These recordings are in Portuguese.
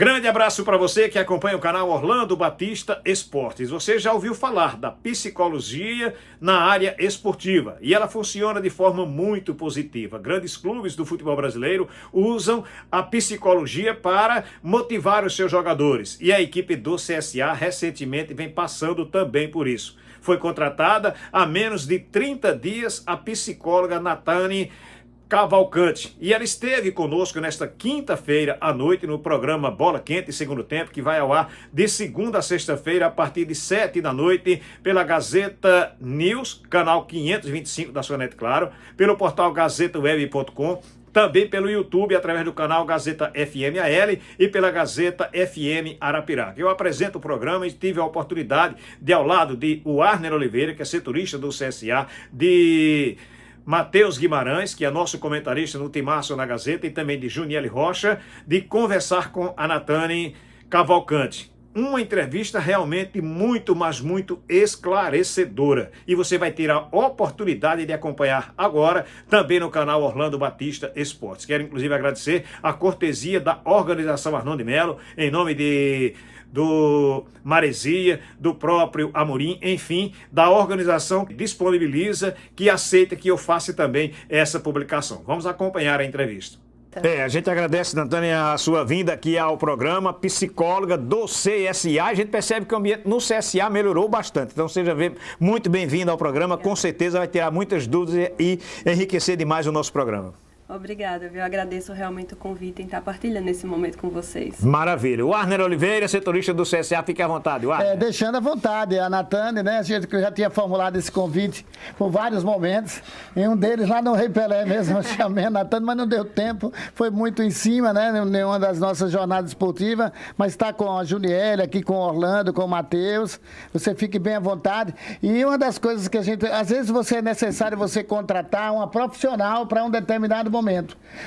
Grande abraço para você que acompanha o canal Orlando Batista Esportes. Você já ouviu falar da psicologia na área esportiva e ela funciona de forma muito positiva. Grandes clubes do futebol brasileiro usam a psicologia para motivar os seus jogadores e a equipe do CSA recentemente vem passando também por isso. Foi contratada há menos de 30 dias a psicóloga Natane Cavalcante. E ela esteve conosco nesta quinta-feira à noite no programa Bola Quente Segundo Tempo, que vai ao ar de segunda a sexta-feira a partir de 7 da noite pela Gazeta News, canal 525 da Sonet, claro, pelo portal gazetaweb.com, também pelo YouTube, através do canal Gazeta FM AL e pela Gazeta FM Arapiraca. Eu apresento o programa e tive a oportunidade de, ao lado de Warner Oliveira, que é setorista do CSA, de Matheus Guimarães, que é nosso comentarista no Timaço na Gazeta, e também de Juniele Rocha, de conversar com a Natane Cavalcante. Uma entrevista realmente muito, mas muito esclarecedora. E você vai ter a oportunidade de acompanhar agora também no canal Orlando Batista Esportes. Quero inclusive agradecer a cortesia da organização Arnon de Melo, em nome do Maresia, do próprio Amorim, enfim, da organização que disponibiliza, que aceita que eu faça também essa publicação. Vamos acompanhar a entrevista. A gente agradece, Natane, a sua vinda aqui ao programa, psicóloga do CSA. A gente percebe que o ambiente no CSA melhorou bastante. Então seja muito bem-vindo ao programa. Com certeza vai tirar muitas dúvidas e enriquecer demais o nosso programa. Obrigada, eu agradeço realmente o convite em estar partilhando esse momento com vocês. Maravilha. Warner Oliveira, setorista do CSA, fique à vontade. Warner. Deixando à vontade, a Natane, né? A gente já tinha formulado esse convite por vários momentos. Em um deles, lá no Rei Pelé mesmo, eu chamei a Natane, mas não deu tempo. Foi muito em cima, né? Em nenhuma das nossas jornadas esportivas. Mas está com a Juniele, aqui com o Orlando, com o Matheus. Você fique bem à vontade. E uma das coisas que a gente... Às vezes é necessário você contratar uma profissional para um determinado momento.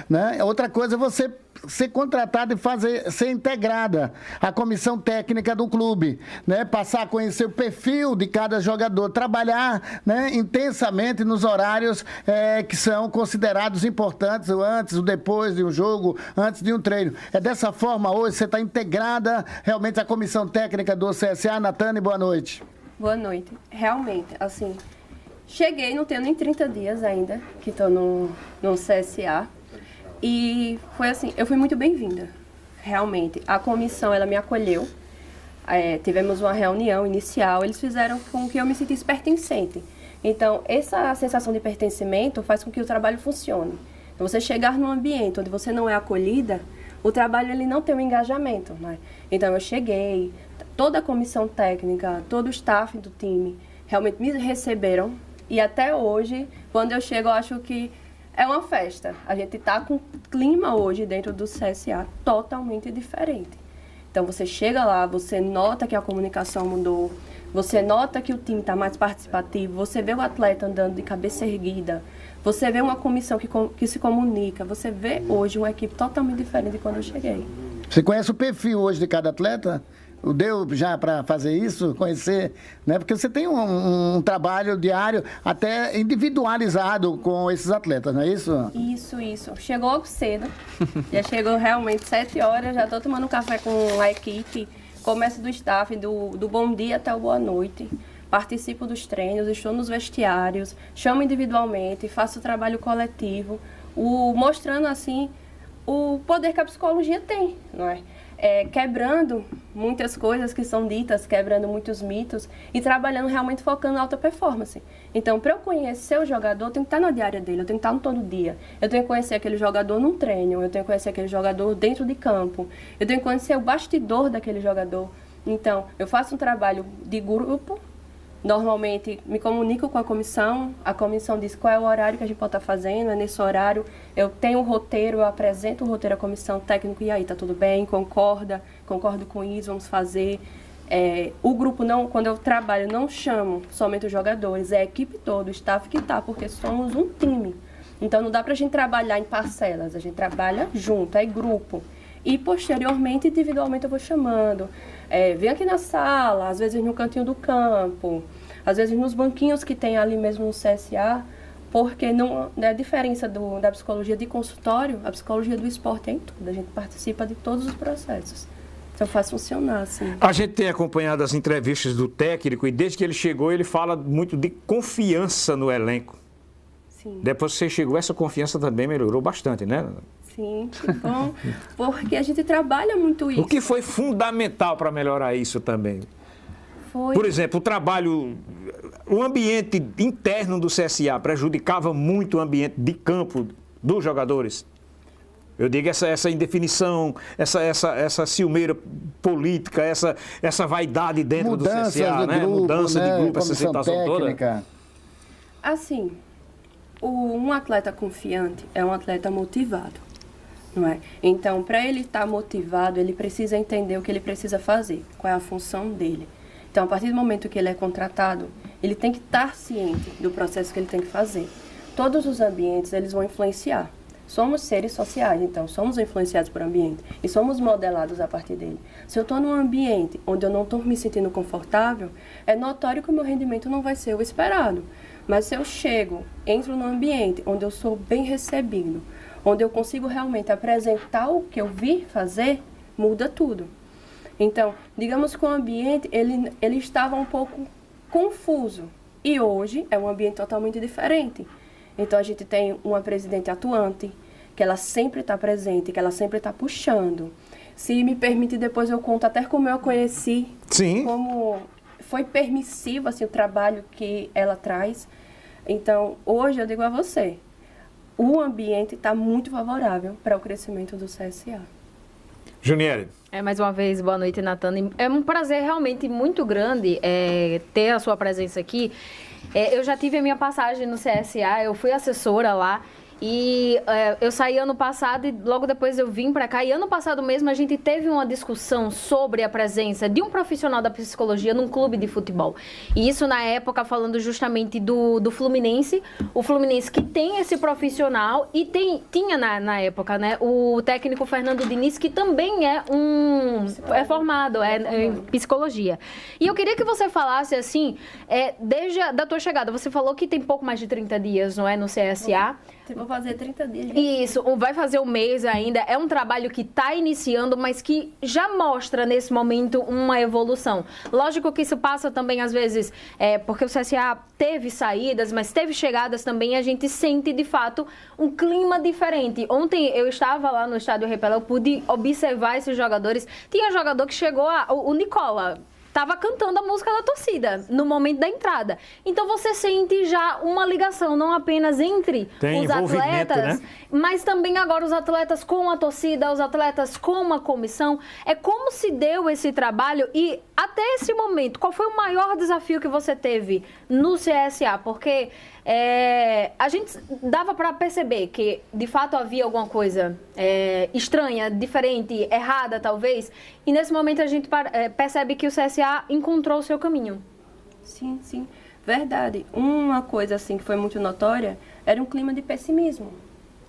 Né? Outra coisa é você ser contratada e ser integrada à comissão técnica do clube, né? Passar a conhecer o perfil de cada jogador, trabalhar, né, intensamente nos horários que são considerados importantes, o antes, o depois de um jogo, antes de um treino. É dessa forma hoje, você está integrada realmente à comissão técnica do CSA. Natane, boa noite. Boa noite. Realmente, assim... Cheguei, não tenho nem 30 dias ainda, que estou no CSA. E foi assim, eu fui muito bem-vinda, realmente. A comissão, ela me acolheu. Tivemos uma reunião inicial, eles fizeram com que eu me sentisse pertencente. Então, essa sensação de pertencimento faz com que o trabalho funcione. Então, você chegar num ambiente onde você não é acolhida, o trabalho ele não tem um engajamento, né? Então, eu cheguei, toda a comissão técnica, todo o staff do time, realmente me receberam. E até hoje, quando eu chego, eu acho que é uma festa. A gente está com um clima hoje dentro do CSA totalmente diferente. Então, você chega lá, você nota que a comunicação mudou, você nota que o time está mais participativo, você vê o atleta andando de cabeça erguida, você vê uma comissão que se comunica, você vê hoje uma equipe totalmente diferente de quando eu cheguei. Você conhece o perfil hoje de cada atleta? Deu já para fazer isso, conhecer, né? Porque você tem um trabalho diário até individualizado com esses atletas, não é isso? Isso. Chegou cedo, já chegou realmente 7 horas, já estou tomando um café com a equipe, começo do staff, do bom dia até o boa noite. Participo dos treinos, estou nos vestiários, chamo individualmente, faço trabalho coletivo, mostrando assim o poder que a psicologia tem, não é? Quebrando muitas coisas que são ditas, quebrando muitos mitos e trabalhando realmente focando na alta performance. Então, para eu conhecer o jogador, eu tenho que estar na diária dele, eu tenho que estar no todo dia. Eu tenho que conhecer aquele jogador num treino, eu tenho que conhecer aquele jogador dentro de campo, eu tenho que conhecer o bastidor daquele jogador. Então, eu faço um trabalho de grupo. Normalmente, me comunico com a comissão diz qual é o horário que a gente pode estar fazendo, nesse horário eu tenho o roteiro, eu apresento o roteiro à comissão técnica, e aí, tá tudo bem, concordo com isso, vamos fazer. O grupo, quando eu trabalho, não chamo somente os jogadores, é a equipe toda, o staff que tá, porque somos um time. Então, não dá pra gente trabalhar em parcelas, a gente trabalha junto, é grupo. E, posteriormente, individualmente, eu vou chamando. Vem aqui na sala, às vezes no cantinho do campo, às vezes nos banquinhos que tem ali mesmo no CSA, porque não é a diferença da psicologia de consultório, a psicologia do esporte é em tudo, a gente participa de todos os processos. Então faz funcionar, assim. A gente tem acompanhado as entrevistas do técnico e desde que ele chegou, ele fala muito de confiança no elenco. Sim. Depois que você chegou, essa confiança também melhorou bastante, né? Sim, que bom, porque a gente trabalha muito isso. O que foi fundamental para melhorar isso também? Foi... Por exemplo, o ambiente interno do CSA prejudicava muito o ambiente de campo dos jogadores. Eu digo essa indefinição, essa ciumeira política, essa vaidade dentro do CSA, né? Grupo, mudança né? de grupo, essa situação técnica. toda. Assim, um atleta confiante é um atleta motivado, não é? Então, para ele estar motivado, ele precisa entender o que ele precisa fazer, qual é a função dele. Então, a partir do momento que ele é contratado, ele tem que estar ciente do processo que ele tem que fazer. Todos os ambientes, eles vão influenciar. Somos seres sociais, então somos influenciados por ambiente e somos modelados a partir dele. Se eu estou num ambiente onde eu não estou me sentindo confortável, é notório que o meu rendimento não vai ser o esperado. Mas se eu entro num ambiente onde eu sou bem recebido, onde eu consigo realmente apresentar o que eu vi fazer, muda tudo. Então, digamos que o ambiente ele estava um pouco confuso e hoje é um ambiente totalmente diferente. Então, a gente tem uma presidente atuante, que ela sempre está presente, que ela sempre está puxando. Se me permite, depois eu conto até como eu a conheci. Sim. Como foi permissivo assim, o trabalho que ela traz. Então, hoje eu digo a você, o ambiente está muito favorável para o crescimento do CSA. Juniele. Mais uma vez, boa noite, Natana. É um prazer realmente muito grande ter a sua presença aqui. Eu já tive a minha passagem no CSA, eu fui assessora lá e eu saí ano passado e logo depois eu vim para cá. E ano passado mesmo a gente teve uma discussão sobre a presença de um profissional da psicologia num clube de futebol. E isso na época falando justamente do Fluminense. O Fluminense que tem esse profissional e tinha na época, né, o técnico Fernando Diniz, que também é formado em psicologia. E eu queria que você falasse assim, desde a tua chegada, você falou que tem pouco mais de 30 dias, não é, no CSA? Vou fazer 30 dias. Isso, vai fazer um mês ainda. É um trabalho que está iniciando, mas que já mostra nesse momento uma evolução. Lógico que isso passa também, às vezes, porque o CSA teve saídas, mas teve chegadas também. A gente sente, de fato, um clima diferente. Ontem eu estava lá no estádio Rei Pelé, eu pude observar esses jogadores. Tinha jogador que chegou, o Nicola estava cantando a música da torcida no momento da entrada. Então você sente já uma ligação, não apenas entre os atletas, né? Mas também agora os atletas com a torcida, os atletas com a comissão. É como se deu esse trabalho e até esse momento, qual foi o maior desafio que você teve no CSA? Porque a gente dava para perceber que de fato havia alguma coisa estranha, diferente, errada talvez, e nesse momento a gente percebe que o CSA encontrou o seu caminho. Sim, sim, verdade. Uma coisa assim que foi muito notória era um clima de pessimismo,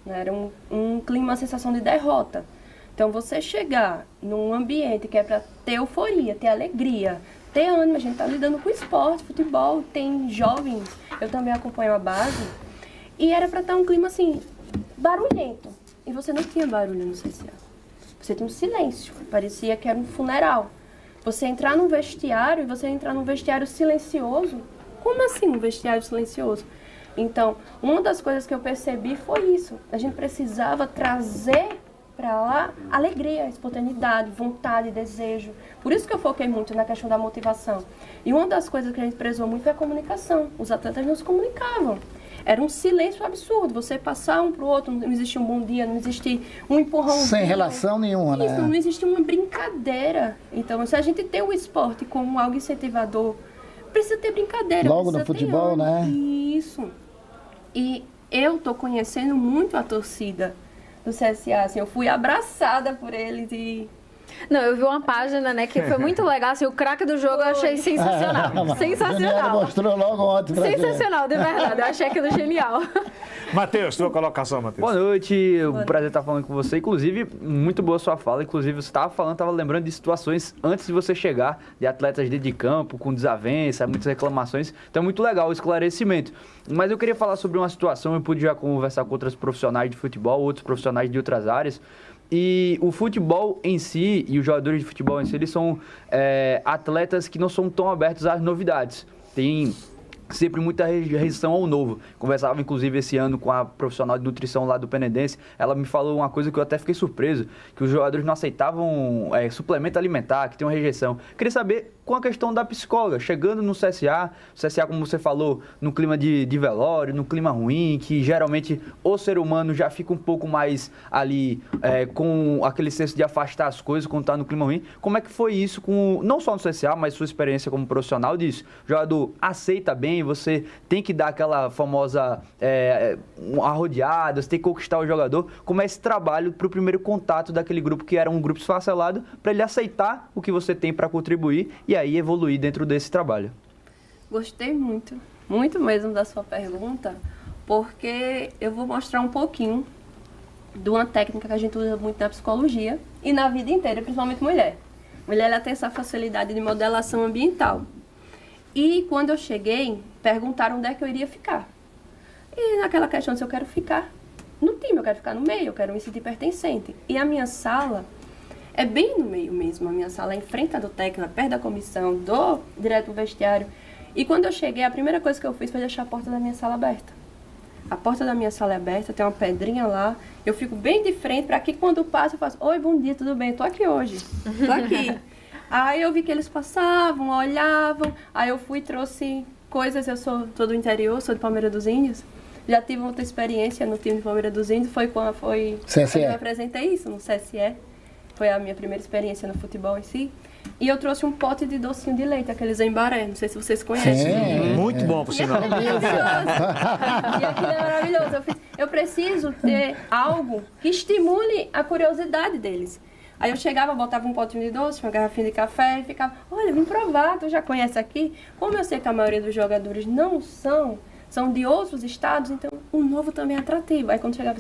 né? Era um clima, uma sensação de derrota. Então você chegar num ambiente que é para ter euforia, ter alegria, ter ânimo, a gente está lidando com esporte, futebol, tem jovens, eu também acompanho a base, e era para estar um clima assim, barulhento. E você não tinha barulho no CSA. Você tinha um silêncio, parecia que era um funeral. Você entrar num vestiário e você entrar num vestiário silencioso. Como assim um vestiário silencioso? Então, uma das coisas que eu percebi foi isso. A gente precisava trazer para lá alegria, espontaneidade, vontade, desejo. Por isso que eu foquei muito na questão da motivação. E uma das coisas que a gente prezou muito foi a comunicação. Os atletas não se comunicavam. Era um silêncio absurdo. Você passar um para o outro, não existia um bom dia, não existia um empurrãozinho. Sem relação nenhuma, né? Isso, não existia uma brincadeira. Então, se a gente tem o esporte como algo incentivador, precisa ter brincadeira. Logo no futebol, né? Isso. E eu tô conhecendo muito a torcida do CSA, assim, eu fui abraçada por eles e... Não, eu vi uma página, né, que foi muito legal, assim, o craque do jogo eu achei sensacional. Sensacional. Mostrou logo ontem pra sensacional, de verdade, eu achei aquilo genial. Matheus, tua colocação, Matheus. Boa noite, um prazer estar falando com você. Inclusive, muito boa sua fala. Inclusive, você estava lembrando de situações antes de você chegar, de atletas dentro de campo, com desavença, muitas reclamações. Então, é muito legal o esclarecimento. Mas eu queria falar sobre uma situação, eu pude já conversar com outros profissionais de futebol, outros profissionais de outras áreas, E o futebol em si, e os jogadores de futebol em si, eles são atletas que não são tão abertos às novidades. Tem sempre muita rejeição ao novo. Conversava, inclusive, esse ano com a profissional de nutrição lá do Penedense. Ela me falou uma coisa que eu até fiquei surpreso, que os jogadores não aceitavam suplemento alimentar, que tem uma rejeição. Queria saber com a questão da psicóloga, chegando no CSA, como você falou, no clima de velório, no clima ruim, que geralmente o ser humano já fica um pouco mais ali com aquele senso de afastar as coisas quando está no clima ruim. Como é que foi isso, não só no CSA, mas sua experiência como profissional disso? O jogador aceita bem, você tem que dar aquela famosa arrodeada, você tem que conquistar o jogador. Como é esse trabalho para o primeiro contato daquele grupo que era um grupo esfacelado, para ele aceitar o que você tem para contribuir e aí evoluir dentro desse trabalho? Gostei muito, muito mesmo da sua pergunta, porque eu vou mostrar um pouquinho de uma técnica que a gente usa muito na psicologia e na vida inteira, principalmente mulher. Mulher, ela tem essa facilidade de modelação ambiental. E quando eu cheguei, perguntaram onde é que eu iria ficar. E naquela questão de se eu quero ficar no time, eu quero ficar no meio, eu quero me sentir pertencente. E a minha sala é bem no meio mesmo, a minha sala é em frente do técnico, perto da comissão, direto do vestiário. E quando eu cheguei, a primeira coisa que eu fiz foi deixar a porta da minha sala aberta. A porta da minha sala é aberta, tem uma pedrinha lá, eu fico bem de frente, para que quando eu passo, eu faço, oi, bom dia, tudo bem? Tô aqui hoje, tô aqui. Aí eu vi que eles passavam, olhavam, aí eu fui e trouxe coisas, eu sou do interior, sou de Palmeira dos Índios, já tive outra experiência no time de Palmeira dos Índios, foi quando eu apresentei isso no CSE. Foi a minha primeira experiência no futebol em si. E eu trouxe um pote de docinho de leite, aqueles embaré. Não sei se vocês conhecem. Sim, muito bom, por sinal. E aquilo é maravilhoso. Eu preciso ter algo que estimule a curiosidade deles. Aí eu chegava, botava um potinho de doce, uma garrafinha de café e ficava, olha, vim provar, tu já conhece aqui? Como eu sei que a maioria dos jogadores não são de outros estados, então o novo também é atrativo. Aí quando chegava,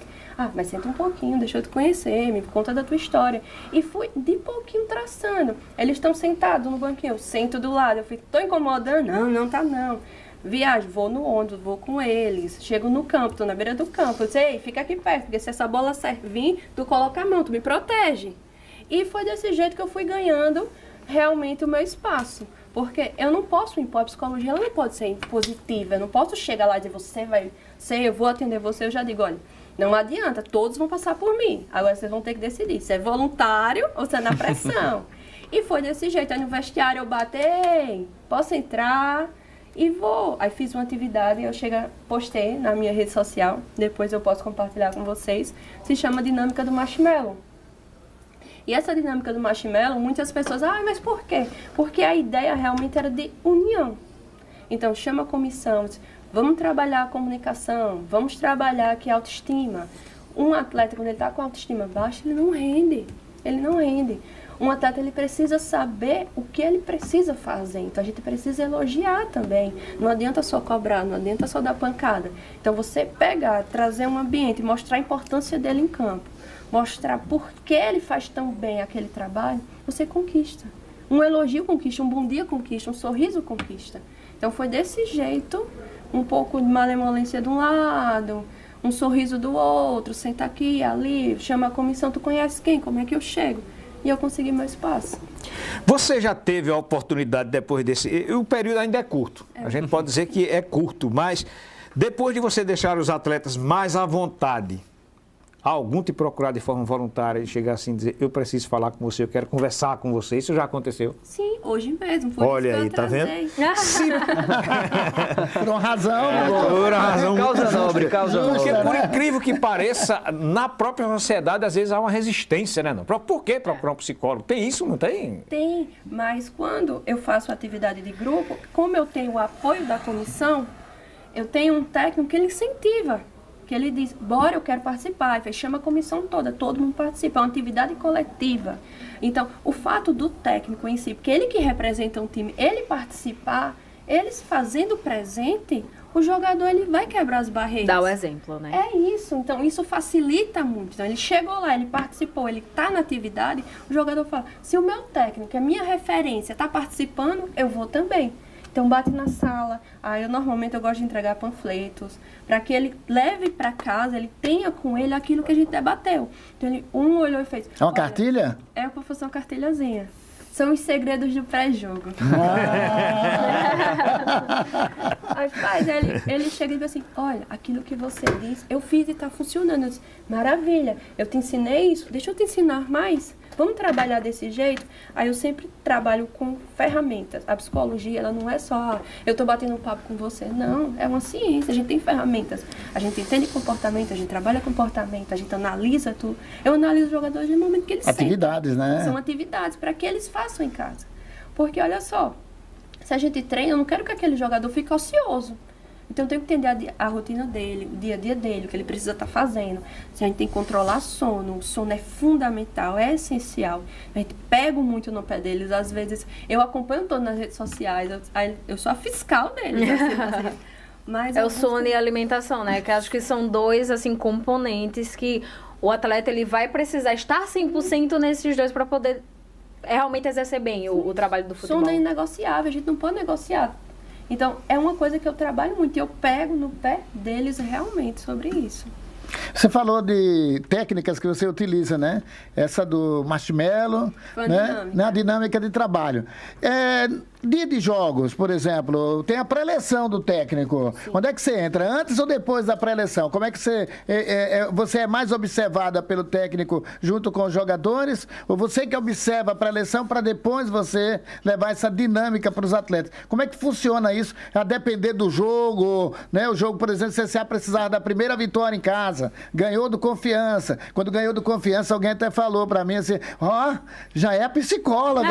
mas senta um pouquinho, deixa eu te conhecer, me conta da tua história. E fui de pouquinho traçando. Eles estão sentados no banquinho, eu sento do lado, eu fico, tô incomodando? Não tá não. Viajo, vou no ônibus, vou com eles, chego no campo, tô na beira do campo, eu disse, ei, fica aqui perto, porque se essa bola vir, tu coloca a mão, tu me protege. E foi desse jeito que eu fui ganhando realmente o meu espaço. Porque eu não posso impor, a psicologia ela não pode ser impositiva, eu não posso chegar lá e dizer, você vai ser, eu vou atender você, eu já digo, olha, não adianta, todos vão passar por mim, agora vocês vão ter que decidir se é voluntário ou se é na pressão. E foi desse jeito, aí no vestiário eu batei, posso entrar e vou. Aí fiz uma atividade, eu postei na minha rede social, depois eu posso compartilhar com vocês, se chama Dinâmica do Marshmallow. E essa dinâmica do marshmallow, muitas pessoas, mas por quê? Porque a ideia realmente era de união. Então, chama a comissão, vamos trabalhar a comunicação, vamos trabalhar aqui a autoestima. Um atleta, quando ele está com a autoestima baixa, ele não rende. Um atleta, ele precisa saber o que ele precisa fazer. Então, a gente precisa elogiar também. Não adianta só cobrar, não adianta só dar pancada. Então, você pegar, trazer um ambiente, mostrar a importância dele em campo, mostrar por que ele faz tão bem aquele trabalho, você conquista. Um elogio conquista, um bom dia conquista, um sorriso conquista. Então foi desse jeito, um pouco de malemolência de um lado, um sorriso do outro, senta aqui, ali, chama a comissão, tu conhece quem? Como é que eu chego? E eu consegui meu espaço. Você já teve a oportunidade depois desse... O período ainda é curto, a gente pode dizer que é curto, mas depois de você deixar os atletas mais à vontade, algum te procurar de forma voluntária e chegar assim e dizer, eu preciso falar com você, eu quero conversar com você, isso já aconteceu? Sim, hoje mesmo. Foi olha aí, tá vendo? Por uma razão. Por uma razão. Causa nobre, causa nobre. Porque por incrível que pareça, na própria sociedade, às vezes há uma resistência, né? Por que procurar um psicólogo? Tem isso, não tem? Tem, mas quando eu faço atividade de grupo, como eu tenho o apoio da comissão, eu tenho um técnico que ele incentiva. Que ele diz, bora, eu quero participar. Aí chama a comissão toda, todo mundo participa. É uma atividade coletiva. Então, o fato do técnico em si, porque ele que representa um time, ele participar, ele se fazendo presente, o jogador ele vai quebrar as barreiras. Dá o exemplo, né? É isso. Então, isso facilita muito. Então, ele chegou lá, ele participou, ele está na atividade, o jogador fala, se o meu técnico, a minha referência, está participando, eu vou também. Então bate na sala. Aí normalmente eu gosto de entregar panfletos, para que ele leve para casa, ele tenha com ele aquilo que a gente debateu. Então ele olhou e fez. É uma "Olha, cartilha? é para fazer uma cartilhazinha. São os segredos do pré-jogo." Aí faz, ele chega e diz assim, olha, aquilo que você disse, eu fiz e está funcionando. Eu disse, maravilha, eu te ensinei isso, deixa eu te ensinar mais. Vamos trabalhar desse jeito? Aí eu sempre trabalho com ferramentas. A psicologia, ela não é só, eu estou batendo um papo com você. Não, é uma ciência, a gente tem ferramentas. A gente entende comportamento, a gente trabalha comportamento, a gente analisa tudo. Eu analiso os jogadores no momento que eles Atividades, sentem. né? São atividades para que eles façam em casa. Porque, olha só, se a gente treina, eu não quero que aquele jogador fique ocioso. Então, eu tenho que entender a rotina dele, o dia a dia dele, o que ele precisa estar fazendo. Se a gente tem que controlar sono, o sono é fundamental, é essencial. A gente pega muito no pé deles. Às vezes, eu acompanho todos nas redes sociais, eu sou a fiscal deles. Assim. Mas É o sono e a alimentação, né? Que acho que são dois, assim, componentes que o atleta, ele vai precisar estar 100% nesses dois para poder realmente exercer bem o trabalho do futebol. Sono é inegociável, a gente não pode negociar. Então, é uma coisa que eu trabalho muito e eu pego no pé deles realmente sobre isso. Você falou de técnicas que você utiliza, né? Essa do marshmallow, Foi a né? dinâmica. A dinâmica de trabalho. Dia de jogos, por exemplo, tem a pré-eleição do técnico. Sim. Onde é que você entra? Antes ou depois da pré-eleição? Como é que você é mais observada pelo técnico junto com os jogadores? Ou você que observa a pré-eleição para depois você levar essa dinâmica para os atletas? Como é que funciona isso? A depender do jogo, né? O jogo, por exemplo, se você precisar da primeira vitória em casa, ganhou do Confiança. Quando ganhou do Confiança, alguém até falou para mim assim, já é a psicóloga.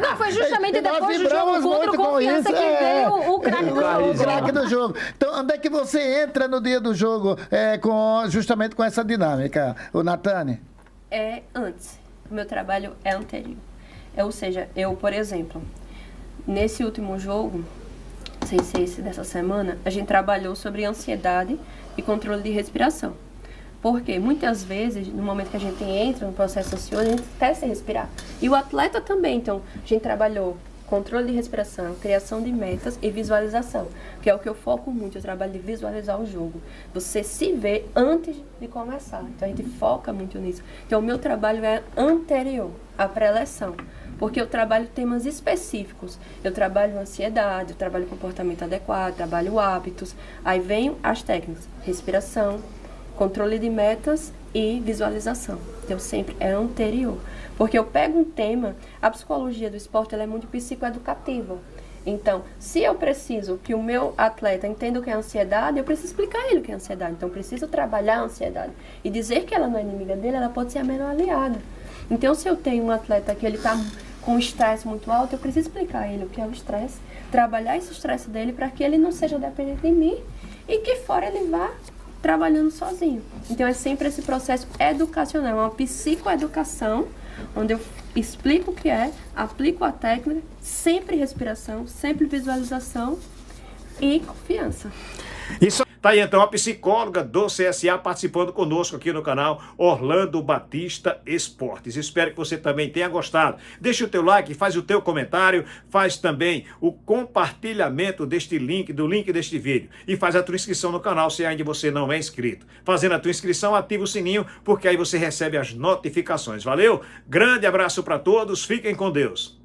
Não, foi justamente depois do vibramos jogo contra muito o com Confiança isso. que veio o craque do jogo. O craque do jogo. Então, onde é que você entra no dia do jogo justamente com essa dinâmica, o Natane? É antes. O meu trabalho é anterior. Ou seja, eu, por exemplo, nesse último jogo, sem ser esse dessa semana, a gente trabalhou sobre ansiedade e controle de respiração. Porque muitas vezes, no momento que a gente entra no processo ansioso, a gente esquece de respirar. E o atleta também. Então, a gente trabalhou controle de respiração, criação de metas e visualização, que é o que eu foco muito, eu trabalho de visualizar o jogo. Você se vê antes de começar. Então, a gente foca muito nisso. Então, o meu trabalho é anterior à pré-eleição, porque eu trabalho temas específicos. Eu trabalho ansiedade, eu trabalho comportamento adequado, trabalho hábitos. Aí vem as técnicas, respiração, controle de metas e visualização. Então, sempre é anterior. Porque eu pego um tema, a psicologia do esporte ela é muito psicoeducativa. Então, se eu preciso que o meu atleta entenda o que é ansiedade, eu preciso explicar a ele o que é ansiedade. Então, eu preciso trabalhar a ansiedade. E dizer que ela não é inimiga dele, ela pode ser a menor aliada. Então, se eu tenho um atleta que ele está com um estresse muito alto, eu preciso explicar a ele o que é o estresse, trabalhar esse estresse dele para que ele não seja dependente de mim e que fora ele vá trabalhando sozinho. Então, é sempre esse processo educacional, uma psicoeducação, onde eu explico o que é, aplico a técnica, sempre respiração, sempre visualização e confiança. Isso tá aí então a psicóloga do CSA participando conosco aqui no canal Orlando Batista Esportes. Espero que você também tenha gostado. Deixa o teu like, faz o teu comentário, faz também o compartilhamento deste link, do link deste vídeo e faz a tua inscrição no canal se ainda você não é inscrito. Fazendo a tua inscrição, ativa o sininho porque aí você recebe as notificações. Valeu? Grande abraço para todos, fiquem com Deus.